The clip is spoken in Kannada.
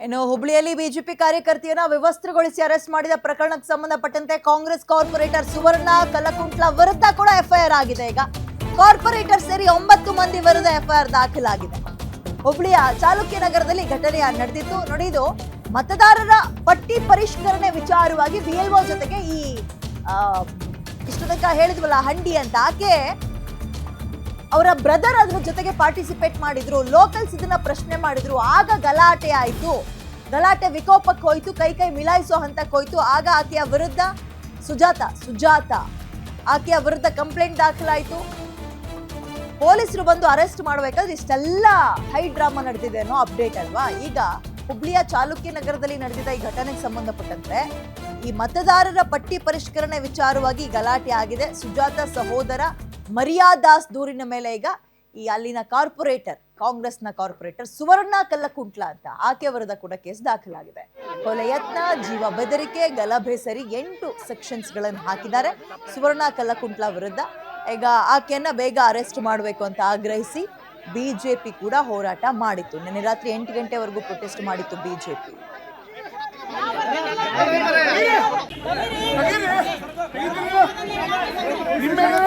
ಇನ್ನು ಹುಬ್ಳಿಯಲ್ಲಿ ಬಿಜೆಪಿ ಕಾರ್ಯಕರ್ತೆಯನ್ನ ವ್ಯವಸ್ಥೆಗೊಳಿಸಿ ಅರೆಸ್ಟ್ ಮಾಡಿದ ಪ್ರಕರಣಕ್ಕೆ ಸಂಬಂಧಪಟ್ಟಂತೆ ಕಾಂಗ್ರೆಸ್ ಕಾರ್ಪೊರೇಟರ್ ಸುವರ್ಣ ಕಲ್ಲಕುಂಟ್ಲ ವಿರುದ್ಧ ಕೂಡ ಎಫ್ಐಆರ್ ಆಗಿದೆ. ಈಗ ಕಾರ್ಪೊರೇಟರ್ ಸೇರಿ 9 ಮಂದಿ ವಿರುದ್ಧ ಎಫ್ಐಆರ್ ದಾಖಲಾಗಿದೆ. ಹುಬ್ಳಿಯ ಚಾಲುಕ್ಯನಗರದಲ್ಲಿ ಘಟನೆ ನಡೆದಿತ್ತು. ನೋಡಿ, ಇದು ಮತದಾರರ ಪಟ್ಟಿ ಪರಿಷ್ಕರಣೆ ವಿಚಾರವಾಗಿ ಬಿಎಲ್ಒ ಜೊತೆಗೆ ಈ ಇಷ್ಟು ತನಕ ಹೇಳಿದ್ವಲ್ಲ ಹಂಡಿ ಅಂತ, ಆಕೆ ಅವರ ಬ್ರದರ್ ಅದ್ರ ಜೊತೆಗೆ ಪಾರ್ಟಿಸಿಪೇಟ್ ಮಾಡಿದ್ರು. ಲೋಕಲ್ಸ್ ಇದನ್ನ ಪ್ರಶ್ನೆ ಮಾಡಿದ್ರು. ಆಗ ಗಲಾಟೆ ಆಯ್ತು. ಗಲಾಟೆ ವಿಕೋಪಕ್ಕೆ ಹೋಯ್ತು, ಕೈ ಮಿಲಾಯಿಸೋ ಹಂತಕ್ಕೆ ಹೋಯ್ತು. ಆಗ ಆಕೆಯ ವಿರುದ್ಧ ಸುಜಾತ ಆಕೆಯ ವಿರುದ್ಧ ಕಂಪ್ಲೇಂಟ್ ದಾಖಲಾಯಿತು. ಪೊಲೀಸರು ಬಂದು ಅರೆಸ್ಟ್ ಮಾಡಬೇಕಾದ್ರೆ ಇಷ್ಟೆಲ್ಲ ಹೈ ಡ್ರಾಮಾ ನಡೆದಿದೆ ಅನ್ನೋ ಅಪ್ಡೇಟ್ ಅಲ್ವಾ. ಈಗ ಹುಬ್ಳಿಯ ಚಾಲುಕ್ಯನಗರದಲ್ಲಿ ನಡೆದಿದ್ದ ಈ ಘಟನೆಗೆ ಸಂಬಂಧಪಟ್ಟಂತೆ ಈ ಮತದಾರರ ಪಟ್ಟಿ ಪರಿಷ್ಕರಣೆ ವಿಚಾರವಾಗಿ ಗಲಾಟೆ ಆಗಿದೆ. ಸುಜಾತ ಸಹೋದರ ಮರ್ಯಾದಾಸ್ ದೂರಿನ ಮೇಲೆ ಈಗ ಈ ಅಲ್ಲಿನ ಕಾರ್ಪೊರೇಟರ್, ಕಾಂಗ್ರೆಸ್ನ ಕಾರ್ಪೊರೇಟರ್ ಸುವರ್ಣ ಕಲ್ಲಕುಂಟ್ಲ ಅಂತ ಆಕೆ ವಿರುದ್ಧ ಕೂಡ ಕೇಸ್ ದಾಖಲಾಗಿದೆ. ಕೊಲೆ ಯತ್ನ, ಜೀವ ಬೆದರಿಕೆ, ಗಲಭೆ ಸರಿ 8 ಸೆಕ್ಷನ್ಸ್ ಗಳನ್ನು ಹಾಕಿದ್ದಾರೆ ಸುವರ್ಣ ಕಲ್ಲಕುಂಟ್ಲ ವಿರುದ್ಧ. ಈಗ ಆಕೆಯನ್ನ ಬೇಗ ಅರೆಸ್ಟ್ ಮಾಡಬೇಕು ಅಂತ ಆಗ್ರಹಿಸಿ ಬಿಜೆಪಿ ಕೂಡ ಹೋರಾಟ ಮಾಡಿತ್ತು. ನಿನ್ನೆ ರಾತ್ರಿ 8 ಗಂಟೆವರೆಗೂ ಪ್ರೊಟೆಸ್ಟ್ ಮಾಡಿತ್ತು ಬಿಜೆಪಿ. ನಿಮ್ಮೆಲ್ಲರ